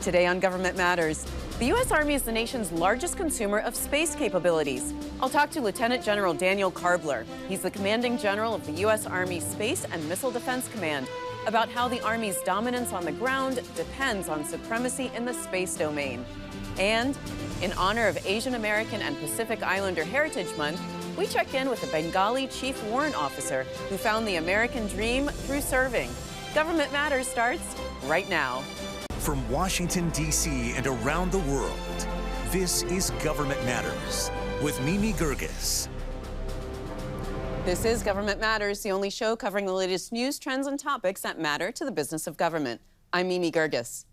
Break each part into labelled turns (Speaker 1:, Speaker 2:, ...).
Speaker 1: Today on Government Matters, the U.S. Army is the nation's largest consumer of space capabilities. I'll talk to Lieutenant General Daniel Karbler. He's the commanding general of the U.S. Army Space and Missile Defense Command about how the Army's dominance on the ground depends on supremacy in the space domain. And in honor of Asian American and Pacific Islander Heritage Month, we check in with a Bengali chief warrant officer who found the American dream through serving. Government Matters starts right now.
Speaker 2: From Washington, D.C. and around the world, this is Government Matters with Mimi Geerges.
Speaker 1: This is Government Matters, the only show covering the latest news, trends, and topics that matter to the business of government. I'm Mimi Geerges.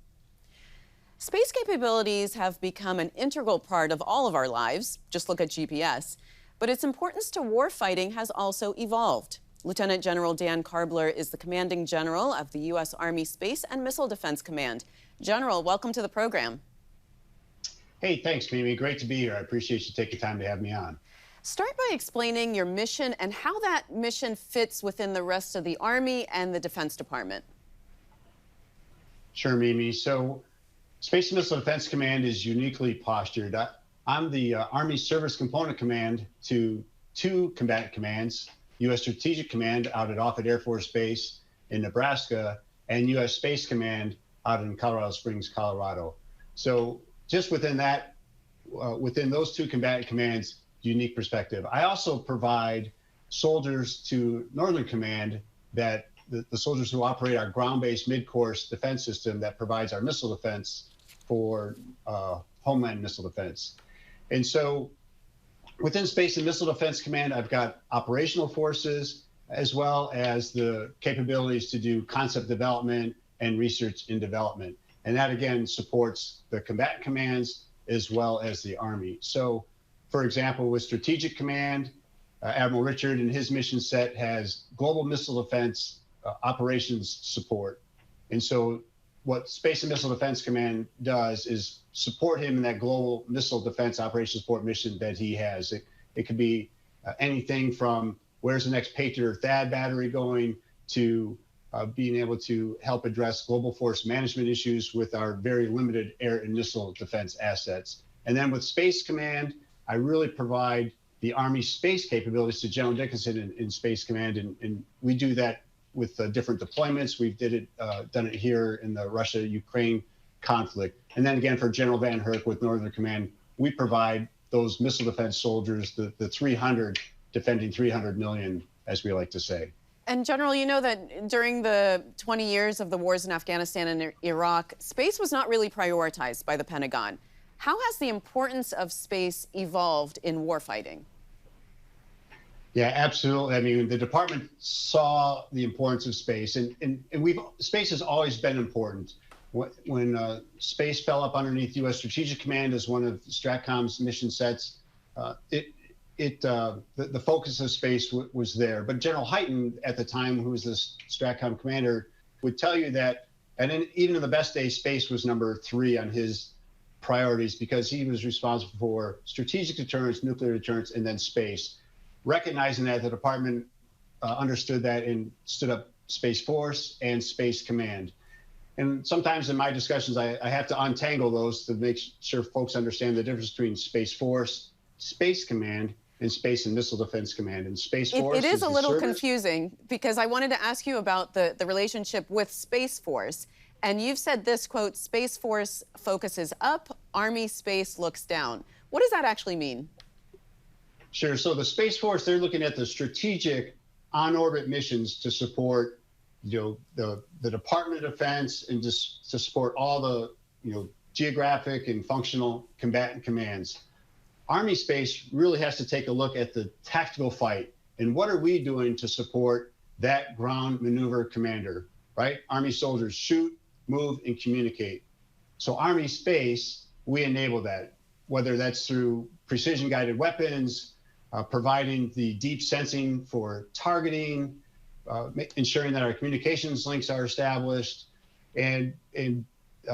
Speaker 1: Space capabilities have become an integral part of all of our lives. Just look at GPS. But its importance to warfighting has also evolved. Lieutenant General Dan Karbler is the commanding general of the U.S. Army Space and Missile Defense Command. General, welcome to the program.
Speaker 3: Hey, thanks, Mimi. Great to be here. I appreciate you taking time to have me on.
Speaker 1: Start by explaining your mission and how that mission fits within the rest of the Army and the Defense Department.
Speaker 3: Sure, Mimi. So, Space and Missile Defense Command is uniquely postured. I'm the Army Service Component Command to two combatant commands, U.S. Strategic Command out at Offutt Air Force Base in Nebraska, and U.S. Space Command out in Colorado Springs, Colorado. So just within that, within those two combatant commands, unique perspective. I also provide soldiers to Northern Command, that the soldiers who operate our ground-based mid-course defense system that provides our missile defense for homeland missile defense. And so within Space and Missile Defense Command, I've got operational forces as well as the capabilities to do concept development and research and development. And that, again, supports the combatant commands as well as the Army. So, for example, with Strategic Command, Admiral Richard and his mission set has global missile defense operations support. And so what Space and Missile Defense Command does is support him in that global missile defense operations support mission that he has. It could be anything from where's the next Patriot or THAAD battery going to being able to help address global force management issues with our very limited air and missile defense assets. And then with Space Command, I really provide the Army space capabilities to General Dickinson in Space Command, and we do that with different deployments. We've done it here in the Russia-Ukraine conflict. And then again, for General Van Herk with Northern Command, we provide those missile defense soldiers, the 300, defending 300 million, as we like to say.
Speaker 1: And General, you know that during the 20 years of the wars in Afghanistan and Iraq, space was not really prioritized by the Pentagon. How has the importance of space evolved in warfighting?
Speaker 3: Yeah, absolutely. I mean, the department saw the importance of space, and space has always been important. When space fell up underneath U.S. Strategic Command as one of STRATCOM's mission sets, the focus of space was there. But General Hyten, at the time, who was the STRATCOM commander, would tell you that, even in the best days, space was number 3 on his priorities because he was responsible for strategic deterrence, nuclear deterrence, and then space. Recognizing that, the department understood that and stood up Space Force and Space Command. And sometimes in my discussions, I have to untangle those to make sure folks understand the difference between Space Force, Space Command, and Space and Missile Defense Command. And Space Force
Speaker 1: it is a little confusing because I wanted to ask you about the relationship with Space Force. And you've said this, quote, Space Force focuses up, Army space looks down. What does that actually mean?
Speaker 3: Sure. So the Space Force, they're looking at the strategic on-orbit missions to support, the Department of Defense and just to support all the, geographic and functional combatant commands. Army space really has to take a look at the tactical fight and what are we doing to support that ground maneuver commander, right? Army soldiers shoot, move, and communicate. So Army space, we enable that, whether that's through precision-guided weapons, providing the deep sensing for targeting, ensuring that our communications links are established, and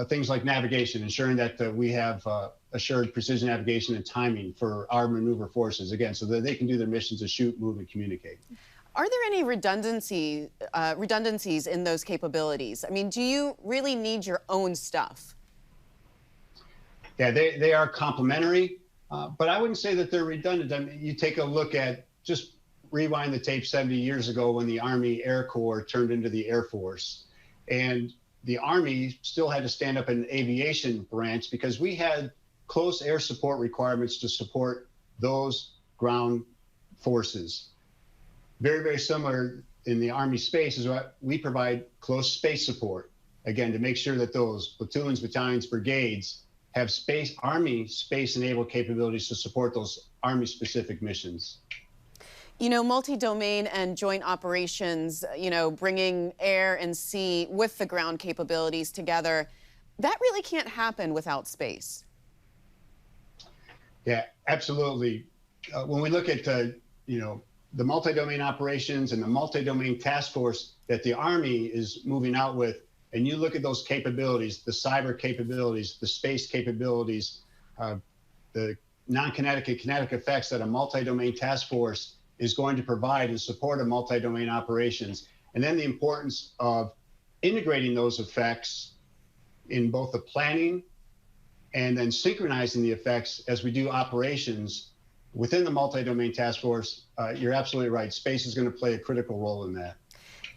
Speaker 3: things like navigation, ensuring that we have assured precision navigation and timing for our maneuver forces, again, so that they can do their missions to shoot, move, and communicate.
Speaker 1: Are there any redundancies in those capabilities? I mean, do you really need your own stuff?
Speaker 3: Yeah, they are complementary, but I wouldn't say that they're redundant. I mean, you take a look at, just rewind the tape 70 years ago when the Army Air Corps turned into the Air Force. And the Army still had to stand up an aviation branch because we had close air support requirements to support those ground forces. Very, very similar in the Army space is what we provide close space support, again, to make sure that those platoons, battalions, brigades have Army space-enabled capabilities to support those Army-specific missions.
Speaker 1: You know, multi-domain and joint operations, you know, bringing air and sea with the ground capabilities together, that really can't happen without space.
Speaker 3: Yeah, absolutely. When we look at, you know, the multi-domain operations and the multi-domain task force that the Army is moving out with, and you look at those capabilities, the cyber capabilities, the space capabilities, the non-kinetic and kinetic effects that a multi-domain task force is going to provide in support of multi-domain operations, and then the importance of integrating those effects in both the planning and then synchronizing the effects as we do operations within the multi-domain task force. You're absolutely right. Space is going to play a critical role in that.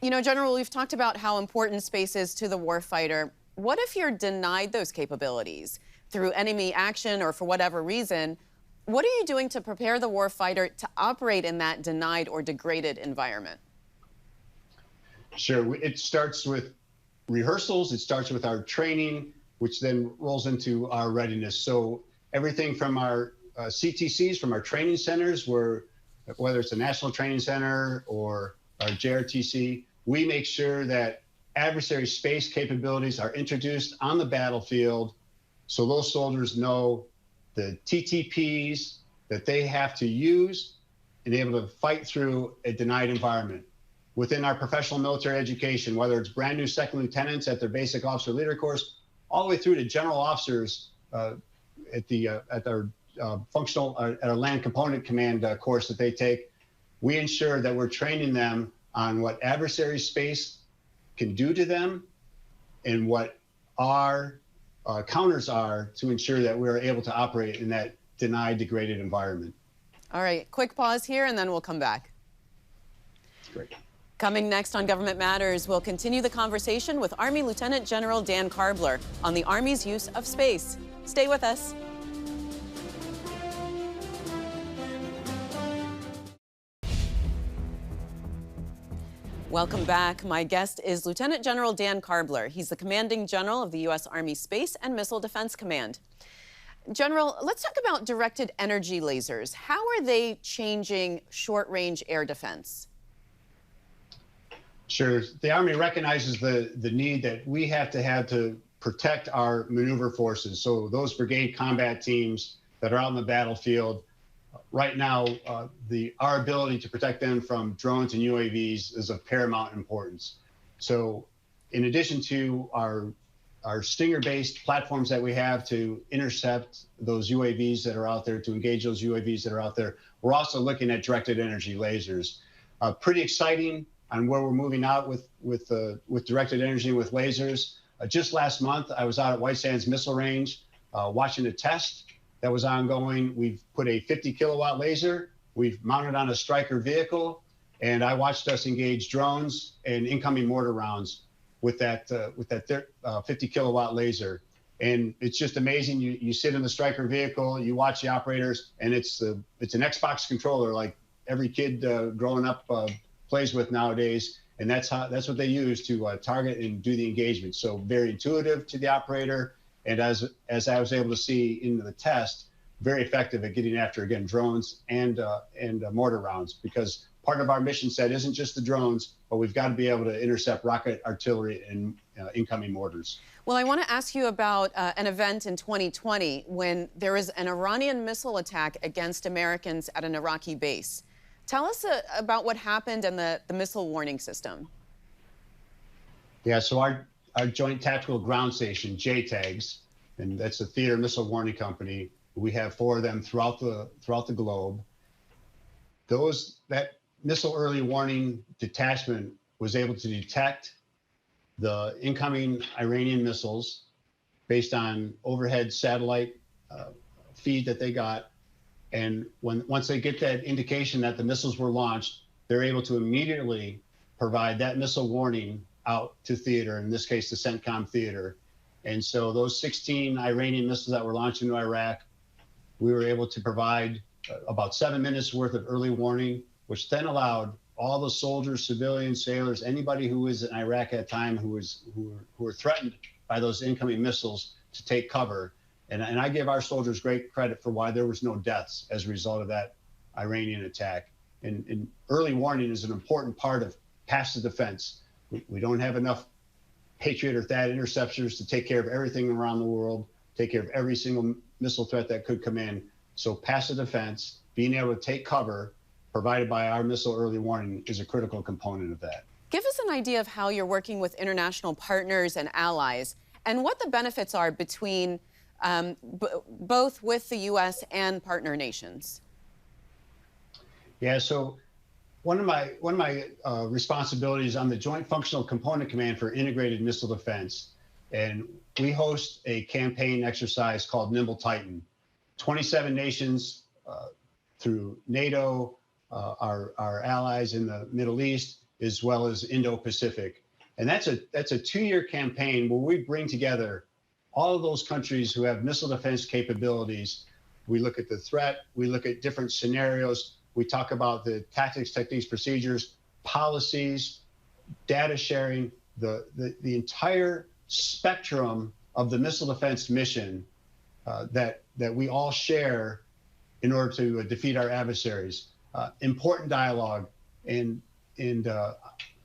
Speaker 1: You know, General, we've talked about how important space is to the warfighter. What if you're denied those capabilities through enemy action or for whatever reason? What are you doing to prepare the warfighter to operate in that denied or degraded environment?
Speaker 3: Sure. It starts with rehearsals. It starts with our training, which then rolls into our readiness. So everything from our CTCs, from our training centers, whether it's a National Training Center or our JRTC, we make sure that adversary space capabilities are introduced on the battlefield so those soldiers know the TTPs that they have to use and be able to fight through a denied environment. Within our professional military education, whether it's brand new second lieutenants at their basic officer leader course, all the way through to general officers at our land component command course that they take, we ensure that we're training them on what adversary space can do to them and what our counters are to ensure that we're able to operate in that denied, degraded environment.
Speaker 1: All right, quick pause here and then we'll come back.
Speaker 3: Great.
Speaker 1: Coming next on Government Matters, we'll continue the conversation with Army Lieutenant General Dan Karbler on the Army's use of space. Stay with us. Welcome back. My guest is Lieutenant General Dan Karbler. He's the Commanding General of the U.S. Army Space and Missile Defense Command. General, let's talk about directed energy lasers. How are they changing short-range air defense?
Speaker 3: Sure. The Army recognizes the need that we have to protect our maneuver forces. So those brigade combat teams that are out in the battlefield, right now, our ability to protect them from drones and UAVs is of paramount importance. So in addition to our Stinger-based platforms that we have to intercept those UAVs that are out there, to engage those UAVs that are out there, we're also looking at directed energy lasers. Pretty exciting on where we're moving out with directed energy with lasers. Just last month, I was out at White Sands Missile Range watching a test that was ongoing. We've put a 50 kilowatt laser. We've mounted on a Stryker vehicle, and I watched us engage drones and incoming mortar rounds with that 50 kilowatt laser. And it's just amazing. You sit in the Stryker vehicle, you watch the operators, and it's an Xbox controller like every kid growing up plays with nowadays, and that's what they use to target and do the engagement. So very intuitive to the operator, and as I was able to see in the test, very effective at getting after, again, drones and mortar rounds, because part of our mission set isn't just the drones, but we've got to be able to intercept rocket artillery and incoming mortars.
Speaker 1: Well, I want to ask you about an event in 2020 when there was an Iranian missile attack against Americans at an Iraqi base. Tell us about what happened and the missile warning system.
Speaker 3: Yeah, so our Joint Tactical Ground Station, JTAGS, and that's a theater missile warning company. We have 4 of them throughout the globe. That missile early warning detachment was able to detect the incoming Iranian missiles based on overhead satellite feed that they got. And once they get that indication that the missiles were launched, they're able to immediately provide that missile warning out to theater, in this case, the CENTCOM theater. And so those 16 Iranian missiles that were launched into Iraq, we were able to provide about 7 minutes worth of early warning, which then allowed all the soldiers, civilians, sailors, anybody who was in Iraq at the time who were threatened by those incoming missiles to take cover. And I give our soldiers great credit for why there was no deaths as a result of that Iranian attack. And early warning is an important part of passive defense. We don't have enough Patriot or THAAD interceptors to take care of everything around the world, take care of every single missile threat that could come in. So passive defense, being able to take cover, provided by our missile early warning, is a critical component of that.
Speaker 1: Give us an idea of how you're working with international partners and allies, and what the benefits are between both with the U.S. and partner nations.
Speaker 3: Yeah, so one of my responsibilities, I'm the Joint Functional Component Command for Integrated Missile Defense, and we host a campaign exercise called Nimble Titan. 27 nations through NATO, our allies in the Middle East, as well as Indo-Pacific. And that's a 2-year campaign where we bring together all of those countries who have missile defense capabilities. We look at the threat, we look at different scenarios, we talk about the tactics, techniques, procedures, policies, data sharing, the entire spectrum of the missile defense mission that we all share in order to defeat our adversaries. Important dialogue, and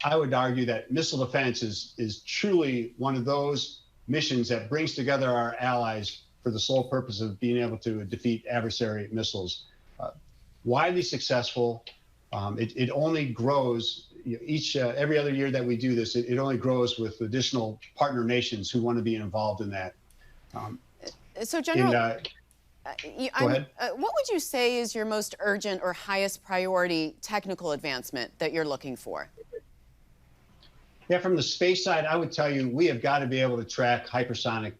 Speaker 3: I would argue that missile defense is truly one of those missions that brings together our allies for the sole purpose of being able to defeat adversary missiles. Widely successful. It only grows every other year that we do this. It only grows with additional partner nations who want to be involved in that.
Speaker 1: So, General,
Speaker 3: go ahead.
Speaker 1: What would you say is your most urgent or highest priority technical advancement that you're looking for?
Speaker 3: Yeah, from the space side, I would tell you we have got to be able to track hypersonic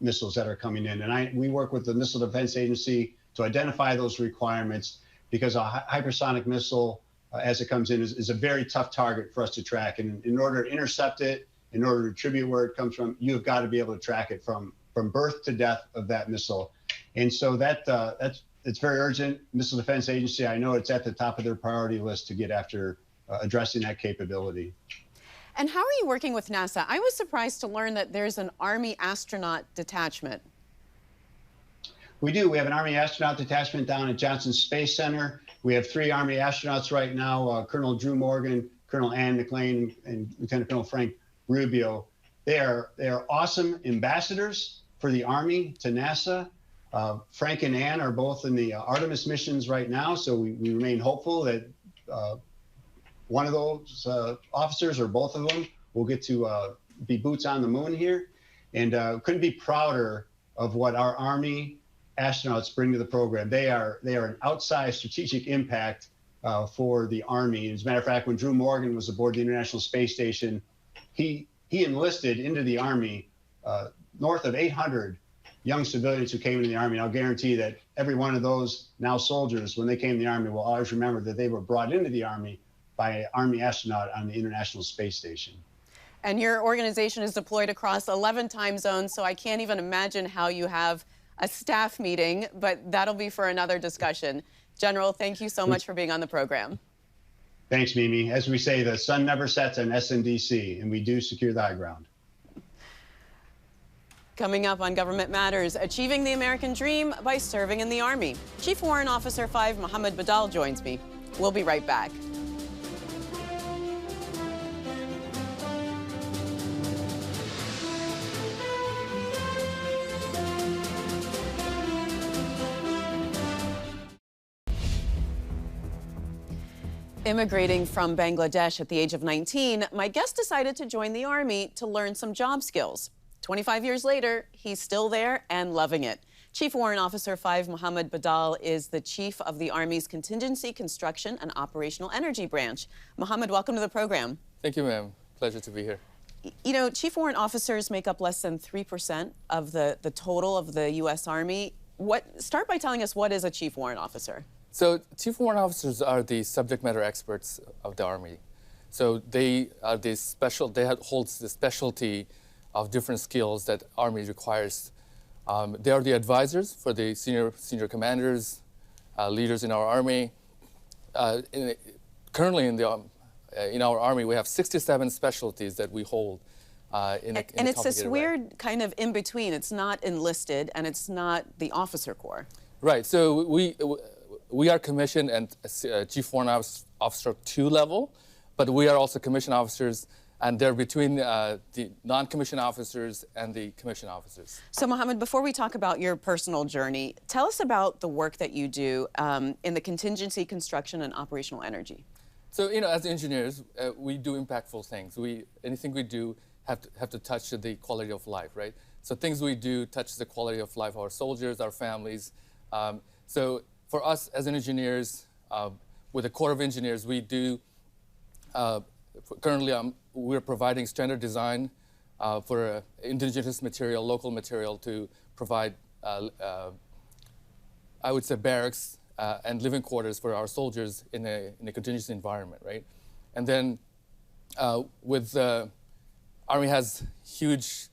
Speaker 3: missiles that are coming in. And we work with the Missile Defense Agency to identify those requirements, because a hypersonic missile, as it comes in, is a very tough target for us to track. And in order to intercept it, in order to attribute where it comes from, you have got to be able to track it from birth to death of that missile. And so it's very urgent. Missile Defense Agency, I know it's at the top of their priority list to get after addressing that capability.
Speaker 1: And how are you working with NASA? I was surprised to learn that there's an Army astronaut detachment.
Speaker 3: We do. We have an Army astronaut detachment down at Johnson Space Center. We have 3 Army astronauts right now, Colonel Drew Morgan, Colonel Ann McLean, and Lieutenant Colonel Frank Rubio. They are awesome ambassadors for the Army to NASA. Frank and Ann are both in the Artemis missions right now, so we remain hopeful that one of those officers or both of them will get to be boots on the moon here. And couldn't be prouder of what our Army astronauts bring to the program. They are an outsized strategic impact for the Army. As a matter of fact, when Drew Morgan was aboard the International Space Station, he enlisted into the Army north of 800 young civilians who came into the Army. And I'll guarantee that every one of those now soldiers, when they came to the Army, will always remember that they were brought into the Army by an Army astronaut on the International Space Station.
Speaker 1: And your organization is deployed across 11 time zones, so I can't even imagine how you have a staff meeting, but that'll be for another discussion. General, thank you so much for being on the program.
Speaker 3: Thanks, Mimi. As we say, the sun never sets on SNDC, and we do secure the high ground.
Speaker 1: Coming up on Government Matters, achieving the American dream by serving in the Army. Chief Warrant Officer 5 Mohammed Badal joins me. We'll be right back. Immigrating from Bangladesh at the age of 19, my guest decided to join the Army to learn some job skills. 25 years later, he's still there and loving it. Chief Warrant Officer 5 Mohammed Badal is the chief of the Army's Contingency, Construction, and Operational Energy Branch. Mohammed, welcome to the program.
Speaker 4: Thank you, ma'am. Pleasure to be here.
Speaker 1: You know, Chief Warrant Officers make up less than 3% of the total of the U.S. Army. Start by telling us, what is a Chief Warrant Officer?
Speaker 4: So Chief Warrant Officers are the subject matter experts of the Army. So they are the holds the specialty of different skills that Army requires. They are the advisors for the senior commanders, leaders in our Army. Currently in our Army, we have 67 specialties that we hold. And
Speaker 1: it's this weird kind of in between. It's not enlisted, and it's not the officer corps.
Speaker 4: Right. So we are commissioned and Chief Warrant Officer 2 level, but we are also commissioned officers, and they're between the non-commissioned officers and the commissioned officers.
Speaker 1: So, Mohammed, before we talk about your personal journey, tell us about the work that you do in the contingency, construction, and operational energy.
Speaker 4: So, you know, as engineers, we do impactful things. Anything we do have to touch the quality of life, right? So things we do touch the quality of life of our soldiers, our families. So for us as engineers, with the Corps of Engineers, we do, currently we're providing standard design for indigenous material, local material to provide, I would say, barracks and living quarters for our soldiers in a contingency environment, right? And then Army has huge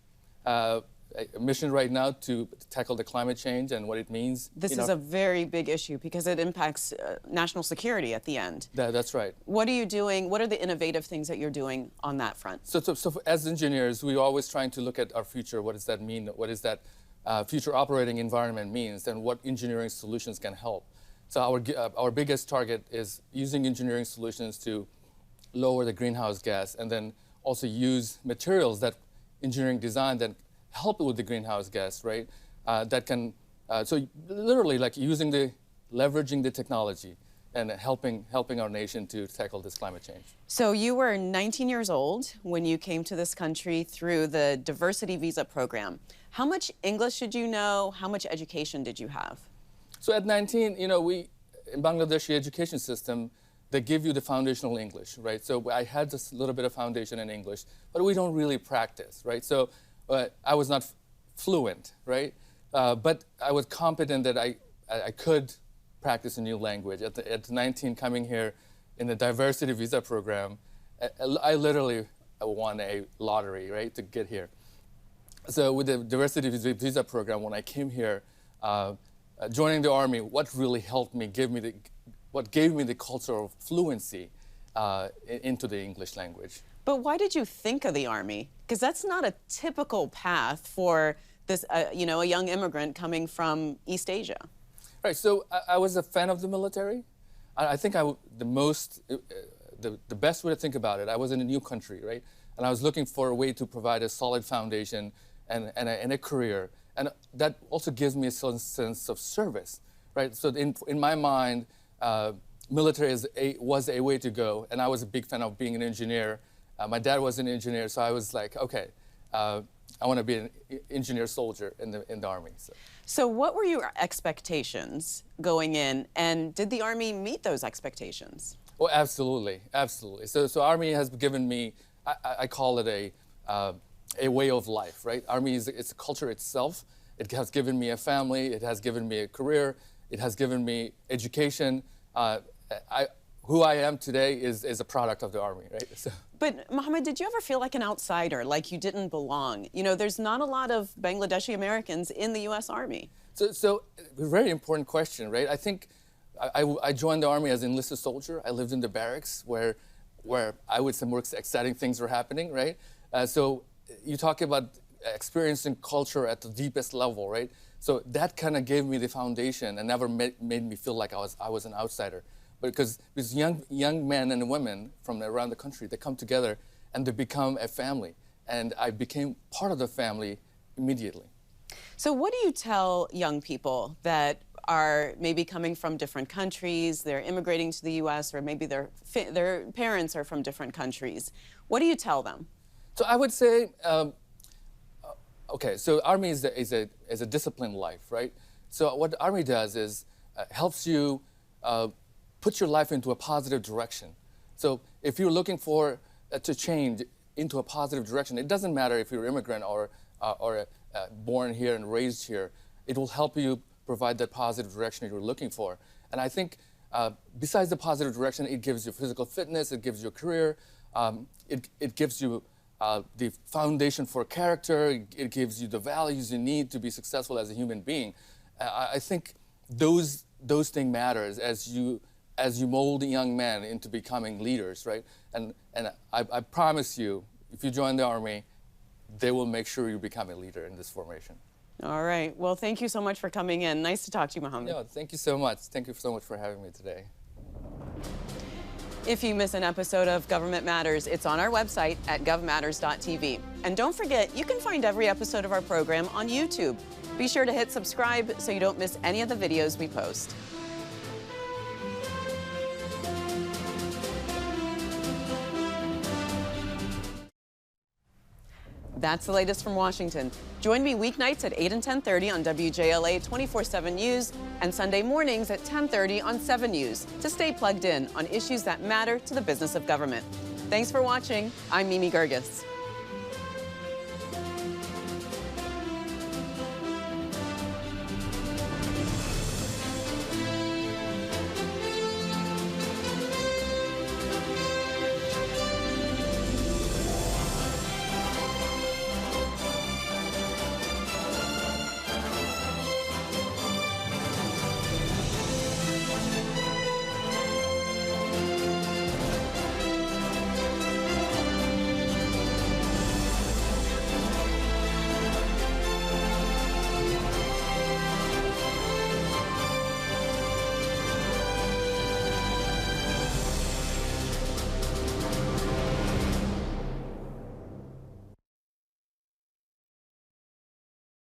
Speaker 4: mission right now to tackle the climate change and what it means.
Speaker 1: This is a very big issue because it impacts national security at the end.
Speaker 4: That's right.
Speaker 1: What are you doing? What are the innovative things that you're doing on that front?
Speaker 4: So as engineers, we're always trying to look at our future. What does that mean? What does that future operating environment means, and what engineering solutions can help? So our biggest target is using engineering solutions to lower the greenhouse gas, and then also use materials that engineering design that help with the greenhouse gas, right? That can, so literally like leveraging the technology and helping our nation to tackle this climate change.
Speaker 1: So you were 19 years old when you came to this country through the diversity visa program. How much English did you know? How much education did you have?
Speaker 4: So at 19, you know, in Bangladeshi education system, they give you the foundational English, right? So I had this little bit of foundation in English, but we don't really practice, right? So I was not fluent, right? But I was confident that I could practice a new language. At 19, coming here in the diversity visa program, I literally won a lottery, right, to get here. So with the diversity visa program, when I came here, joining the Army, what really helped me, what gave me the culture of fluency into the English language.
Speaker 1: But why did you think of the Army? Because that's not a typical path for this, you know, a young immigrant coming from East Asia.
Speaker 4: Right. So I was a fan of the military. I think the best way to think about it, I was in a new country, right? And I was looking for a way to provide a solid foundation and a career. And that also gives me a certain sense of service, right? So in my mind, military was a way to go, and I was a big fan of being an engineer. My dad was an engineer, so I was like, okay, I want to be an engineer soldier in the Army.
Speaker 1: So what were your expectations going in, and did the Army meet those expectations?
Speaker 4: Oh, absolutely, absolutely. So Army has given me, I call it a way of life, right? Army it's a culture itself. It has given me a family. It has given me a career. It has given me education. Who I am today is a product of the Army, right? So.
Speaker 1: But Mohammed, did you ever feel like an outsider, like you didn't belong? You know, there's not a lot of Bangladeshi Americans in the U.S. Army.
Speaker 4: So a very important question, right? I think I joined the Army as an enlisted soldier. I lived in the barracks where I would say more exciting things were happening, right? So you talk about experiencing culture at the deepest level, right? So that kind of gave me the foundation and never made me feel like I was an outsider. Because these young men and women from around the country, they come together and they become a family. And I became part of the family immediately.
Speaker 1: So what do you tell young people that are maybe coming from different countries, they're immigrating to the U.S., or maybe their parents are from different countries? What do you tell them?
Speaker 4: So I would say, okay, so Army is a disciplined life, right? So what the Army does is helps you put your life into a positive direction. So if you're looking for to change into a positive direction. It doesn't matter if you're an immigrant or born here and raised here. It will help you provide that positive direction you're looking for. And I think besides the positive direction, it gives you physical fitness, it gives you a career, it gives you the foundation for character, it gives you the values you need to be successful as a human being. I think those things matters as you mold young men into becoming leaders, right? And I promise you, if you join the Army, they will make sure you become a leader in this formation.
Speaker 1: All right. Well, thank you so much for coming in. Nice to talk to you, Mohammed.
Speaker 4: No, thank you so much. Thank you so much for having me today.
Speaker 1: If you miss an episode of Government Matters, it's on our website at govmatters.tv. And don't forget, you can find every episode of our program on YouTube. Be sure to hit subscribe so you don't miss any of the videos we post. That's the latest from Washington. Join me weeknights at 8 and 10:30 on WJLA 24/7 News and Sunday mornings at 10:30 on 7 News to stay plugged in on issues that matter to the business of government. Thanks for watching. I'm Mimi Geerges.